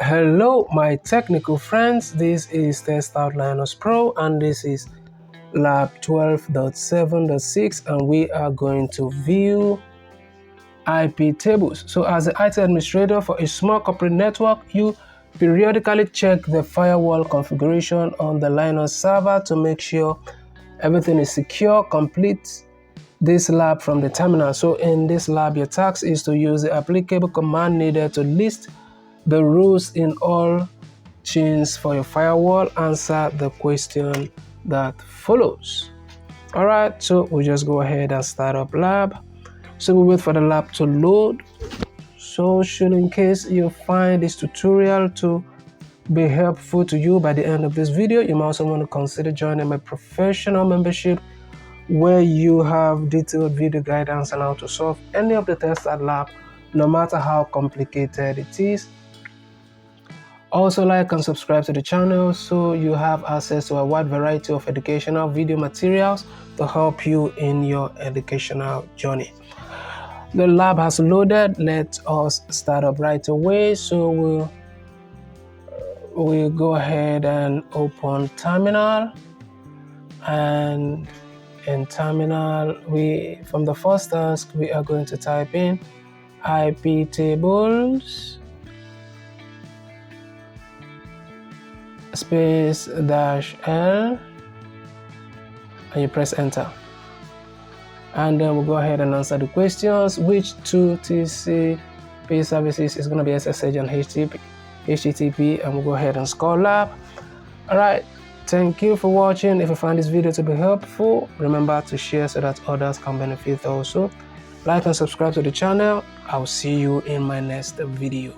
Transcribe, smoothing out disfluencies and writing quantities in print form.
Hello my technical friends, this is TestOut Linux Pro and this is lab 12.7.6 and we are going to view IP tables. So as the IT administrator for a small corporate network, you periodically check the firewall configuration on the Linux server to make sure everything is secure. Complete this lab from the terminal. So in this lab, your task is to use the applicable command needed to list the rules in all chains for your firewall. Answer the question that follows. Alright, so we'll just go ahead and start up lab. So we wait for the lab to load. So should in case you find this tutorial to be helpful to you by the end of this video, you might also want to consider joining my professional membership where you have detailed video guidance on how to solve any of the tests at lab, no matter how complicated it is. Also like and subscribe to the channel so you have access to a wide variety of educational video materials to help you in your educational journey. The lab has loaded. Let us start up right away. So we'll go ahead and open terminal, and in terminal from the first task we are going to type in iptables space -L and you press enter, and then we'll go ahead and answer the questions. Which two TCP services is going to be SSH and HTTP, and we'll go ahead and score lab. Alright, thank you for watching. If you find this video to be helpful, remember to share so that others can benefit also. Like and subscribe to the channel. I'll see you in my next video.